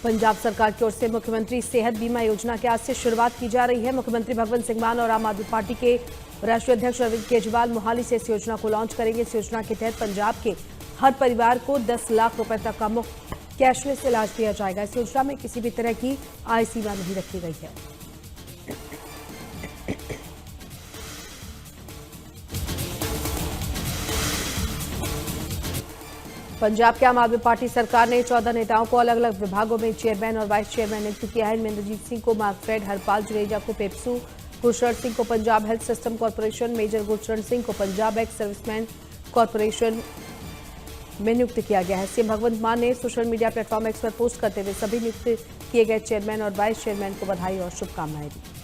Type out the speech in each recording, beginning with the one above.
पंजाब सरकार की ओर से मुख्यमंत्री सेहत बीमा योजना के आज से शुरुआत की जा रही है। मुख्यमंत्री भगवंत सिंह मान और आम आदमी पार्टी के राष्ट्रीय अध्यक्ष अरविंद केजरीवाल मोहाली से इस योजना को लॉन्च करेंगे। इस योजना के तहत पंजाब के हर परिवार को 10 लाख रुपए तक का मुफ्त कैशलेस इलाज दिया जाएगा। इस योजना में किसी भी तरह की आय सीमा नहीं रखी गई है। पंजाब के आम आदमी पार्टी सरकार ने 14 नेताओं को अलग अलग विभागों में चेयरमैन और वाइस चेयरमैन नियुक्त किया है। इंद्रजीत सिंह को मार्कफेड, हरपाल जुनेजा को पेप्सू, गुरशरण सिंह को Punjab health system corporation, major Gursharan Singh को पंजाब एक्स सर्विसमैन कॉर्पोरेशन में नियुक्त किया गया है। सीएम भगवंत मान ने सोशल मीडिया प्लेटफॉर्म एक्स पर पोस्ट करते हुए सभी नियुक्त किए गए चेयरमैन और वाइस चेयरमैन को बधाई और शुभकामनाएं दी।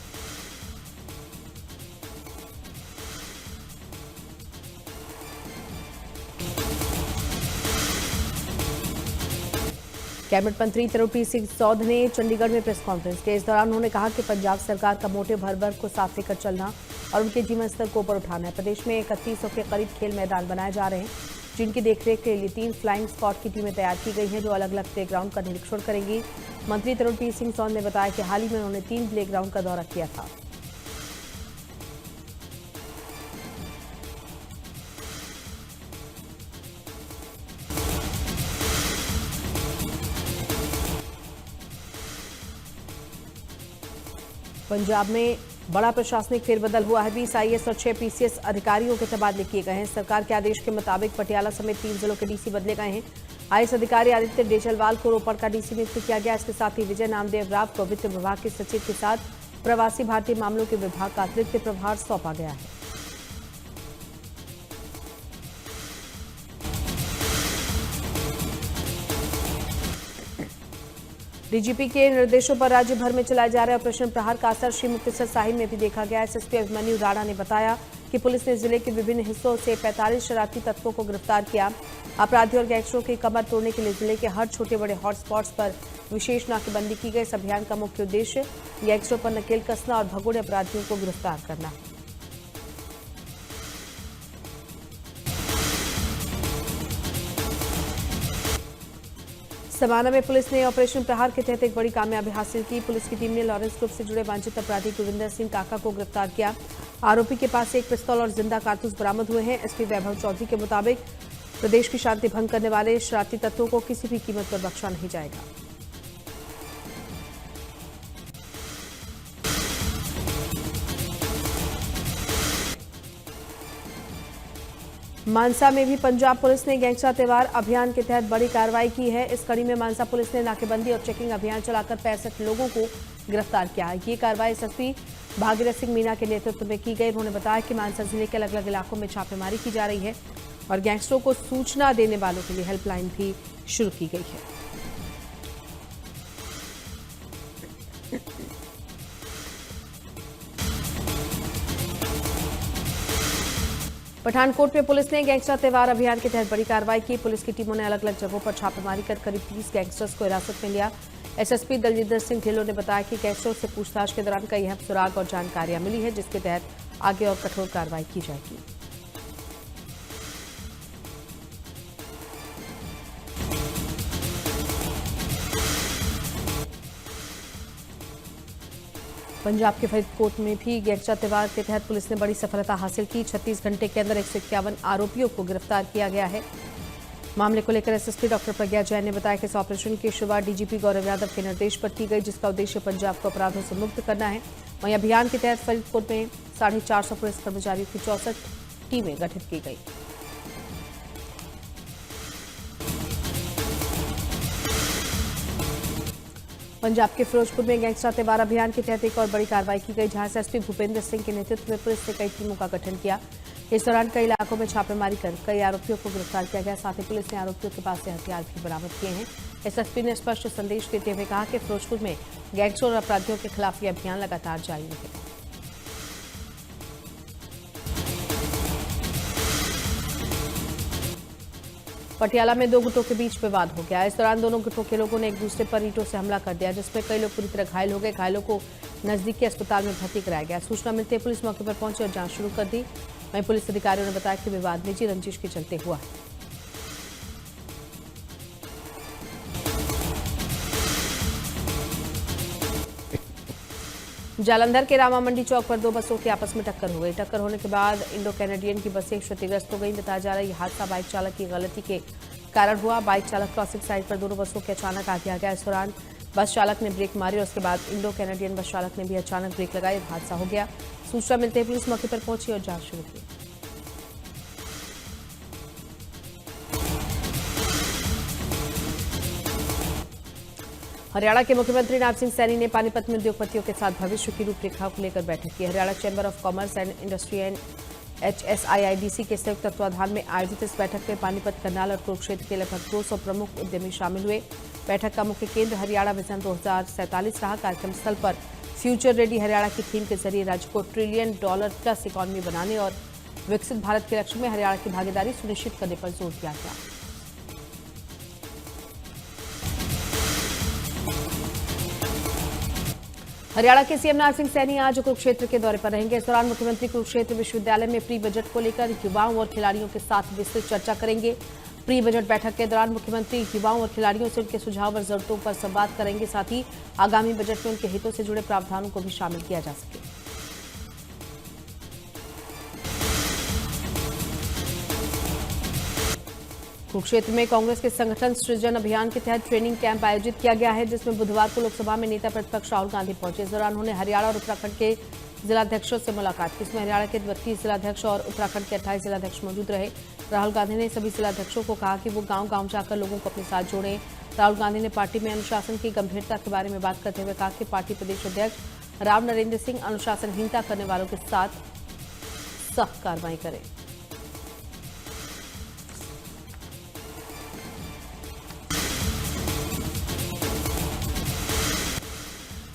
कैबिनेट मंत्री तरुण सिंह सौध ने चंडीगढ़ में प्रेस कॉन्फ्रेंस की। इस दौरान उन्होंने कहा कि पंजाब सरकार का मोटिव हर वर्ग को साथ लेकर चलना और उनके जीवन स्तर को ऊपर उठाना है। प्रदेश में 3100 के करीब खेल मैदान बनाए जा रहे हैं, जिनकी देखरेख के लिए 3 फ्लाइंग स्क्वाड की टीमें तैयार की गई हैं, जो अलग अलग प्ले ग्राउंड का निरीक्षण करेंगी। मंत्री तरुण सिंह सौध ने बताया कि हाल ही में उन्होंने 3 प्ले ग्राउंड का दौरा किया था। पंजाब में बड़ा प्रशासनिक फेरबदल हुआ है। 20 आईएएस और 6 पीसीएस अधिकारियों के तबादले किए गए हैं। सरकार के आदेश के मुताबिक पटियाला समेत 3 जिलों के डीसी बदले गए हैं। आईएएस अधिकारी आदित्य डेजलवाल को रोपड़ का डीसी नियुक्त किया गया। इसके साथ ही विजय नामदेव राव को वित्त विभाग के सचिव के साथ प्रवासी भारतीय मामलों के विभाग का अतिरिक्त प्रभार सौंपा गया है। डीजीपी के निर्देशों पर राज्य भर में चलाए जा रहे ऑपरेशन प्रहार का असर श्री मुक्तसर साहिब में भी देखा गया। एसएसपी अभिमन्यु राणा ने बताया कि पुलिस ने जिले के विभिन्न हिस्सों से 45 शरारती तत्वों को गिरफ्तार किया। अपराधियों और गैंगस्टरों की कमर तोड़ने के लिए जिले के हर छोटे बड़े हॉटस्पॉट्स पर विशेष नाकेबंदी की गई। इस अभियान का मुख्य उद्देश्य गैंगस्टरों पर नकेल कसना और भगोड़े अपराधियों को गिरफ्तार करना है। समाना में पुलिस ने ऑपरेशन प्रहार के तहत एक बड़ी कामयाबी हासिल की। पुलिस की टीम ने लॉरेंस ग्रुप से जुड़े वांछित अपराधी गुरविंदर सिंह काका को गिरफ्तार किया। आरोपी के पास से एक पिस्तौल और जिंदा कारतूस बरामद हुए हैं। एसपी वैभव चौधरी के मुताबिक प्रदेश की शांति भंग करने वाले शरारती तत्वों को किसी भी कीमत पर बख्शा नहीं जाएगा। मानसा में भी पंजाब पुलिस ने गैंगस्टर त्योहार अभियान के तहत बड़ी कार्रवाई की है। इस कड़ी में मानसा पुलिस ने नाकेबंदी और चेकिंग अभियान चलाकर 65 लोगों को गिरफ्तार किया है। ये कार्रवाई एसएसपी भागीरथ सिंह मीना के नेतृत्व में की गई। उन्होंने बताया कि मानसा जिले के अलग अलग इलाकों में छापेमारी की जा रही है और गैंगस्टरों को सूचना देने वालों के लिए हेल्पलाइन भी शुरू की गई है। पठानकोट में पुलिस ने गैंगस्टर त्योहार अभियान के तहत बड़ी कार्रवाई की। पुलिस की टीमों ने अलग अलग जगहों पर छापेमारी कर करीब 30 गैंगस्टर्स को हिरासत में लिया। एसएसपी दलजिंदर सिंह ढिल्लों ने बताया कि गैंगस्टर्स से पूछताछ के दौरान कई अहम सुराग और जानकारियां मिली है, जिसके तहत आगे और कठोर कार्रवाई की जाएगी। पंजाब के फरीदकोट में भी गैंगस्टर त्योहार के तहत पुलिस ने बड़ी सफलता हासिल की। 36 घंटे के अंदर 151 आरोपियों को गिरफ्तार किया गया है। मामले को लेकर एसएसपी डॉक्टर प्रज्ञा जैन ने बताया कि इस ऑपरेशन की शुरुआत डीजीपी गौरव यादव के निर्देश पर की गई, जिसका उद्देश्य पंजाब को अपराधों से मुक्त करना है। वहीं अभियान के तहत फरीदकोट में 450 पुलिस कर्मचारियों की 64 टीमें गठित की गई। पंजाब के फिरोजपुर में गैंगस्टर त्योहार अभियान के तहत एक और बड़ी कार्रवाई की गई, जहां एसपी भूपेंद्र सिंह के नेतृत्व में पुलिस ने कई टीमों का गठन किया। इस दौरान कई इलाकों में छापेमारी कर कई आरोपियों को गिरफ्तार किया गया। साथ ही पुलिस ने आरोपियों के पास से हथियार भी बरामद किए हैं। एसएसपी ने स्पष्ट संदेश देते हुए कहा कि फिरोजपुर में गैंगस्टर और अपराधियों के खिलाफ यह अभियान लगातार जारी रहेगा। पटियाला में 2 गुटों के बीच विवाद हो गया। इस दौरान दोनों गुटों के लोगों ने एक दूसरे पर ईंटों से हमला कर दिया, जिसमें कई लोग पूरी तरह घायल हो गए। घायलों को नजदीकी अस्पताल में भर्ती कराया गया। सूचना मिलते ही पुलिस मौके पर पहुंची और जांच शुरू कर दी। वहीं पुलिस अधिकारियों ने बताया कि विवाद निजी रंजिश के चलते हुआ है। जालंधर के रामा मंडी चौक पर दो बसों की आपस में टक्कर हो गई। टक्कर होने के बाद इंडो कैनेडियन की बसें क्षतिग्रस्त हो गई। बताया जा रहा है यह हादसा बाइक चालक की गलती के कारण हुआ। बाइक चालक क्रॉसिंग साइड पर दोनों बसों के अचानक आगे आ गया। इस दौरान बस चालक ने ब्रेक मारी और उसके बाद इंडो कैनेडियन बस चालक ने भी अचानक ब्रेक लगाई। हादसा हो गया। सूचना मिलते ही पुलिस मौके पर पहुंची और जांच शुरू की। हरियाणा के मुख्यमंत्री नायब सिंह सैनी ने पानीपत में उद्योगपतियों के साथ भविष्य की रूपरेखा को लेकर बैठक की। Haryana chamber of commerce and industry and HSIIDC के संयुक्त तत्वाधान में आयोजित इस बैठक में पानीपत, करनाल और कुरुक्षेत्र के लगभग 200 प्रमुख उद्यमी शामिल हुए। बैठक का मुख्य केंद्र हरियाणा विजन 2047 रहा। कार्यक्रम स्थल पर फ्यूचर रेडी हरियाणा की थीम के जरिए राज्य को $1 ट्रिलियन प्लस इकॉनमी बनाने और विकसित भारत के लक्ष्य में हरियाणा की भागीदारी सुनिश्चित करने पर जोर दिया गया। हरियाणा के सीएम नायब सिंह सैनी आज कुरुक्षेत्र के दौरे पर रहेंगे। इस दौरान मुख्यमंत्री कुरुक्षेत्र विश्वविद्यालय में प्री बजट को लेकर युवाओं और खिलाड़ियों के साथ विस्तृत चर्चा करेंगे। प्री बजट बैठक के दौरान मुख्यमंत्री युवाओं और खिलाड़ियों से उनके सुझाव और जरूरतों पर संवाद करेंगे। साथ ही आगामी बजट में उनके हितों से जुड़े प्रावधानों को भी शामिल किया जा सके। कुरुक्षेत्र में कांग्रेस के संगठन सृजन अभियान के तहत ट्रेनिंग कैंप आयोजित किया गया है, जिसमें बुधवार को लोकसभा में नेता प्रतिपक्ष राहुल गांधी पहुंचे। इस दौरान उन्होंने हरियाणा और उत्तराखंड के जिलाध्यक्षों से मुलाकात की। इसमें हरियाणा के 32 जिलाध्यक्ष और उत्तराखंड के 28 जिलाध्यक्ष मौजूद रहे। राहुल गांधी ने सभी जिलाध्यक्षों को कहा कि वो गांव-गांव जाकर लोगों को अपने साथ जोड़ें। राहुल गांधी ने पार्टी में अनुशासन की गंभीरता के बारे में बात करते हुए कहा कि पार्टी प्रदेश अध्यक्ष राव नरेंद्र सिंह अनुशासनहीनता करने वालों के साथ सख्त कार्रवाई करें।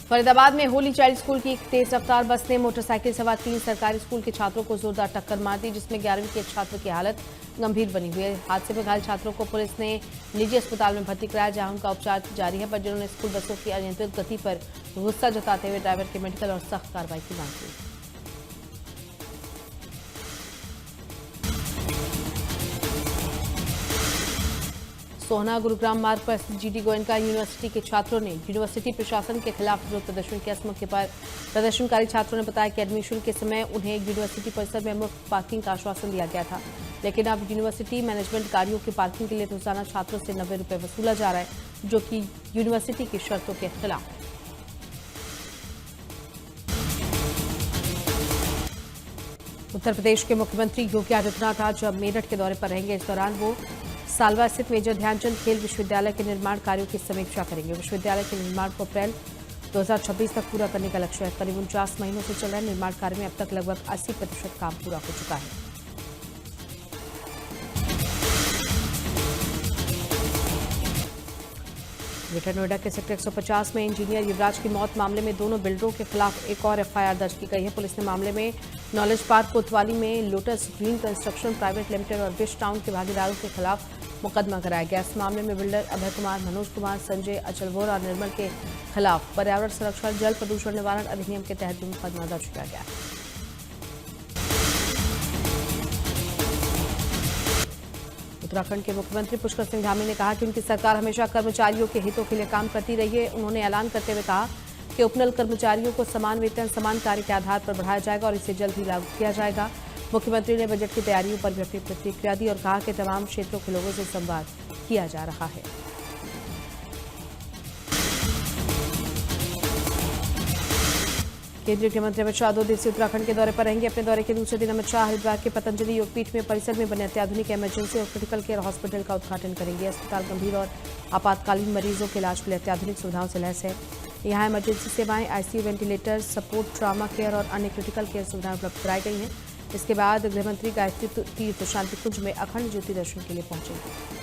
फरीदाबाद में होली चाइल्ड स्कूल की एक तेज रफ्तार बस ने मोटरसाइकिल सवार 3 सरकारी स्कूल के छात्रों को जोरदार टक्कर मार दी, जिसमें 11वीं के एक छात्र की हालत गंभीर बनी हुई है। हादसे में घायल छात्रों को पुलिस ने निजी अस्पताल में भर्ती कराया, जहां उनका उपचार जारी है। परिजनों ने स्कूल बसों की अनियंत्रित गति पर गुस्सा जताते हुए ड्राइवर के मेडिकल और सख्त कार्रवाई की मांग की। सोहना गुरुग्राम मार्ग पर स्थित GD गोयनका यूनिवर्सिटी के छात्रों ने यूनिवर्सिटी प्रशासन के खिलाफ विरोध प्रदर्शन किया। इस मौके पर प्रदर्शनकारी छात्रों ने बताया कि एडमिशन के समय उन्हें यूनिवर्सिटी परिसर में मुफ्त पार्किंग का आश्वासन दिया गया था, लेकिन अब यूनिवर्सिटी मैनेजमेंट गाड़ियों की पार्किंग के लिए रोजाना छात्रों से 90 रुपये वसूला जा रहा है, जो कि यूनिवर्सिटी की शर्तों के खिलाफ। उत्तर प्रदेश के मुख्यमंत्री योगी आदित्यनाथ आज मेरठ के दौरे पर रहेंगे। इस दौरान वो सालवा स्थित मेजर ध्यानचंद खेल विश्वविद्यालय के निर्माण कार्यों की समीक्षा करेंगे। विश्वविद्यालय के निर्माण को अप्रैल 2026 तक पूरा करने का लक्ष्य है। करीब 49 महीनों से चल रहे निर्माण कार्य में अब तक लगभग 80% काम पूरा हो चुका है। ग्रेटर नोएडा के सेक्टर 150 में इंजीनियर युवराज की मौत मामले में दोनों बिल्डरों के खिलाफ एक और FIR दर्ज की गई है। पुलिस ने मामले में नॉलेज पार्क कोतवाली में lotus green construction private limited और विश टाउन के भागीदारों के खिलाफ मुकदमा कराया गया। इस मामले में बिल्डर अभय कुमार, मनोज कुमार, संजय अचलवोर और निर्मल के खिलाफ पर्यावरण संरक्षण जल प्रदूषण निवारण अधिनियम के तहत भी मुकदमा दर्ज किया गया है। उत्तराखंड के मुख्यमंत्री पुष्कर सिंह धामी ने कहा कि उनकी सरकार हमेशा कर्मचारियों के हितों के लिए काम करती रही है। उन्होंने ऐलान करते हुए कहा कि उपनल कर्मचारियों को समान वेतन समान कार्य के आधार पर बढ़ाया जाएगा और इसे जल्द ही लागू किया जाएगा। मुख्यमंत्री ने बजट की तैयारियों पर भी अपनी प्रतिक्रिया दी और कहा कि तमाम क्षेत्रों के लोगों से संवाद किया जा रहा है। केंद्रीय गृह मंत्री अमित शाह 2 दिवसीय उत्तराखंड के दौरे पर रहेंगे। अपने दौरे के दूसरे दिन अमित शाह हरिद्वार के पतंजलि योगपीठ में परिसर में बने अत्याधुनिक इमरजेंसी और क्रिटिकल केयर हॉस्पिटल का उद्घाटन करेंगे। अस्पताल गंभीर और आपातकालीन मरीजों के इलाज के लिए अत्याधुनिक सुविधाओं से लैस है। यहाँ इमरजेंसी सेवाएं, ICU, ventilator, support, trauma care और अन्य क्रिटिकल केयर सुविधाएं उपलब्ध कराई गई हैं। इसके बाद गृहमंत्री गायत्री तीर्थ शांति कुंज में अखंड ज्योति दर्शन के लिए पहुंचेंगे।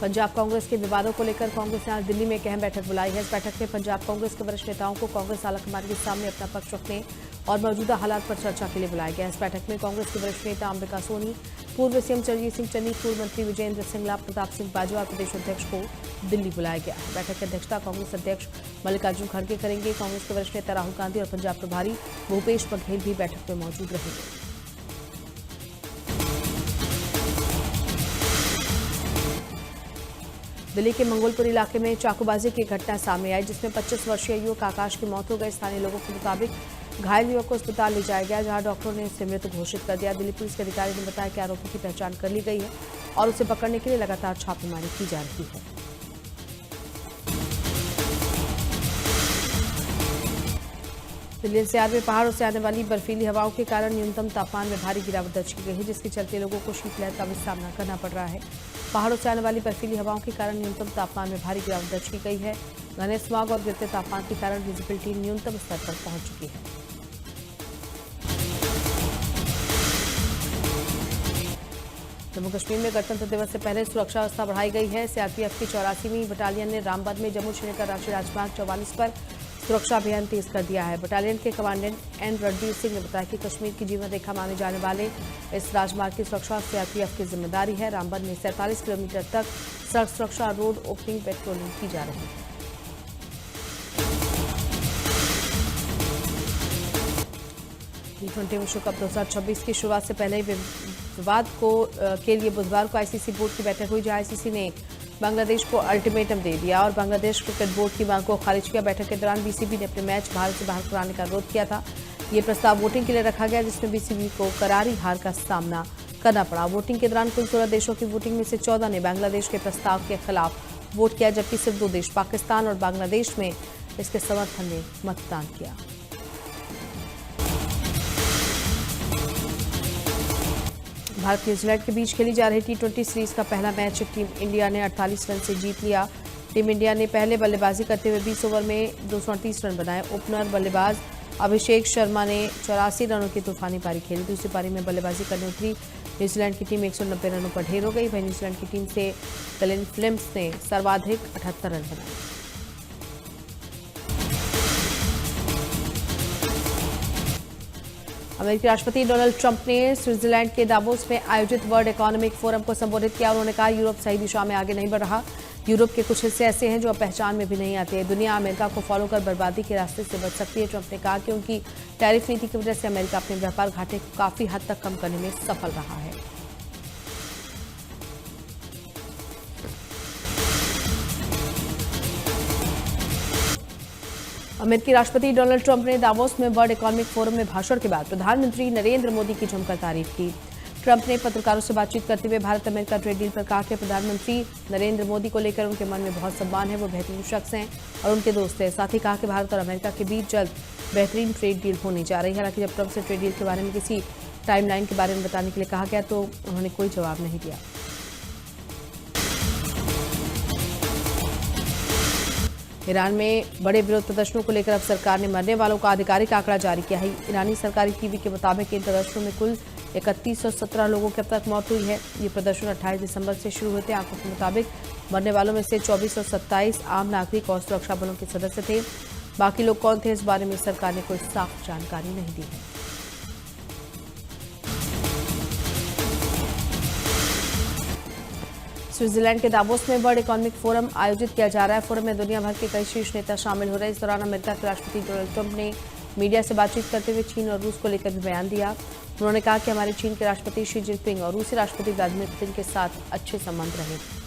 पंजाब कांग्रेस के विवादों को लेकर कांग्रेस ने आज दिल्ली में एक अहम बैठक बुलाई है। इस बैठक में पंजाब कांग्रेस के वरिष्ठ नेताओं को कांग्रेस आलाकमान के सामने अपना पक्ष रखने और मौजूदा हालात पर चर्चा के लिए बुलाया गया। इस बैठक में कांग्रेस के वरिष्ठ नेता अंबिका सोनी, पूर्व सीएम चरणजीत सिंह चन्नी, पूर्व मंत्री विजेंद्र सिंगला, प्रताप सिंह बाजवा और प्रदेश अध्यक्ष को दिल्ली बुलाया गया है। बैठक की अध्यक्षता कांग्रेस अध्यक्ष मल्लिकार्जुन खड़गे करेंगे। कांग्रेस के वरिष्ठ नेता राहुल गांधी और पंजाब प्रभारी भूपेश बघेल भी बैठक में मौजूद रहेंगे। दिल्ली के मंगोलपुर इलाके में चाकूबाजी की घटना सामने आई, जिसमें 25 वर्षीय युवक आकाश की मौत हो गई। स्थानीय लोगों के मुताबिक घायल युवक को अस्पताल ले जाया गया, जहां डॉक्टरों ने इसे मृत घोषित कर दिया। दिल्ली पुलिस के अधिकारी ने बताया कि आरोपी की पहचान कर ली गई है और उसे पकड़ने के लिए लगातार छापेमारी की जा रही है। दिल्ली एनसीआर में पहाड़ों से आने वाली बर्फीली हवाओं के कारण न्यूनतम तापमान में भारी गिरावट दर्ज की गई है, जिसके चलते लोगों को शीतलहर का भी सामना करना पड़ रहा है। पहाड़ों से आने वाली बर्फीली हवाओं के कारण न्यूनतम तापमान में भारी गिरावट दर्ज की गई है। घने स्मॉग और गिरते तापमान के कारण विजिबिलिटी न्यूनतम स्तर पर पहुंच चुकी है। जम्मू कश्मीर में गणतंत्र दिवस से पहले सुरक्षा व्यवस्था बढ़ाई गई है। सीआरपीएफ की 84वीं बटालियन ने रामबन में जम्मू श्रीनगर राष्ट्रीय राजमार्ग 44 पर सुरक्षा अभियान तेज कर दिया है। बटालियन के कमांडेंट एन रणबीर सिंह ने बताया कि कश्मीर की जीवन रेखा माने जाने वाले इस राजमार्ग की सुरक्षा सीआरपीएफ की जिम्मेदारी है। रामबन में 47 किलोमीटर तक सड़क सुरक्षा, रोड ओपनिंग, पेट्रोलिंग की जा रही है। T20 विश्व कप 2026 की शुरुआत से पहले ही विवाद के लिए बुधवार को आईसीसी बोर्ड की बैठक हुई, जहां आईसीसी ने बांग्लादेश को अल्टीमेटम दे दिया और बांग्लादेश क्रिकेट बोर्ड की मांग को खारिज किया। बैठक के दौरान बीसीबी ने अपने मैच भारत से बाहर कराने का अनुरोध किया था। ये प्रस्ताव वोटिंग के लिए रखा गया, जिसमें बीसीबी को करारी हार का सामना करना पड़ा। वोटिंग के दौरान कुल 16 देशों की वोटिंग में से 14 ने बांग्लादेश के प्रस्ताव के खिलाफ वोट किया, जबकि सिर्फ 2 देश पाकिस्तान और बांग्लादेश में इसके समर्थन में मतदान किया। भारत न्यूजीलैंड के बीच खेली जा रही T20 सीरीज का पहला मैच टीम इंडिया ने 48 रन से जीत लिया। टीम इंडिया ने पहले बल्लेबाजी करते हुए 20 ओवर में 238 रन बनाए। ओपनर बल्लेबाज अभिषेक शर्मा ने 84 रनों की तूफानी पारी खेली। दूसरी पारी में बल्लेबाजी करने उतरी न्यूजीलैंड की टीम 190 रनों पर ढेर हो गई। वहीं न्यूजीलैंड की टीम से कलिन फिलिप्स ने सर्वाधिक 78 रन बनाए। अमेरिकी राष्ट्रपति डोनाल्ड ट्रंप ने स्विट्जरलैंड के दावोस में आयोजित वर्ल्ड इकोनॉमिक फोरम को संबोधित किया। उन्होंने कहा, यूरोप सही दिशा में आगे नहीं बढ़ रहा। यूरोप के कुछ हिस्से ऐसे हैं जो अब पहचान में भी नहीं आते। दुनिया अमेरिका को फॉलो कर बर्बादी के रास्ते से बच सकती है। ट्रंप ने कहा कि उनकी टैरिफ नीति की वजह से अमेरिका अपने व्यापार घाटे को काफी हद तक कम करने में सफल रहा है। अमेरिकी राष्ट्रपति डोनाल्ड ट्रंप ने दावोस में वर्ल्ड इकोनॉमिक फोरम में भाषण के बाद प्रधानमंत्री नरेंद्र मोदी की जमकर तारीफ की। ट्रंप ने पत्रकारों से बातचीत करते हुए भारत अमेरिका ट्रेड डील पर कहा कि प्रधानमंत्री नरेंद्र मोदी को लेकर उनके मन में बहुत सम्मान है। वो बेहतरीन शख्स हैं और उनके दोस्त हैं। साथ ही कहा कि भारत और अमेरिका के बीच जल्द बेहतरीन ट्रेड डील होने जा रही है। हालांकि जब ट्रंप से ट्रेड डील के बारे में किसी टाइमलाइन के बारे में बताने के लिए कहा गया तो उन्होंने कोई जवाब नहीं दिया। ईरान में बड़े विरोध प्रदर्शनों को लेकर अब सरकार ने मरने वालों का आधिकारिक आंकड़ा जारी किया है। ईरानी सरकारी टीवी के मुताबिक इन प्रदर्शनों में कुल 3117 लोगों की अब तक मौत हुई है। ये प्रदर्शन 28 दिसंबर से शुरू हुए थे। आंकड़ों के मुताबिक मरने वालों में से 2427 आम नागरिक और सुरक्षा बलों के सदस्य थे। बाकी लोग कौन थे, इस बारे में सरकार ने कोई साफ जानकारी नहीं दी है। स्विट्जरलैंड के दावोस में वर्ल्ड इकोनॉमिक फोरम आयोजित किया जा रहा है। फोरम में दुनिया भर के कई शीर्ष नेता शामिल हो रहे हैं। इस दौरान अमेरिका के राष्ट्रपति डोनाल्ड ट्रंप ने मीडिया से बातचीत करते हुए चीन और रूस को लेकर भी बयान दिया। उन्होंने कहा कि हमारे चीन के राष्ट्रपति शी जिनपिंग और रूसी राष्ट्रपति व्लादिमीर पुतिन के साथ अच्छे संबंध रहे।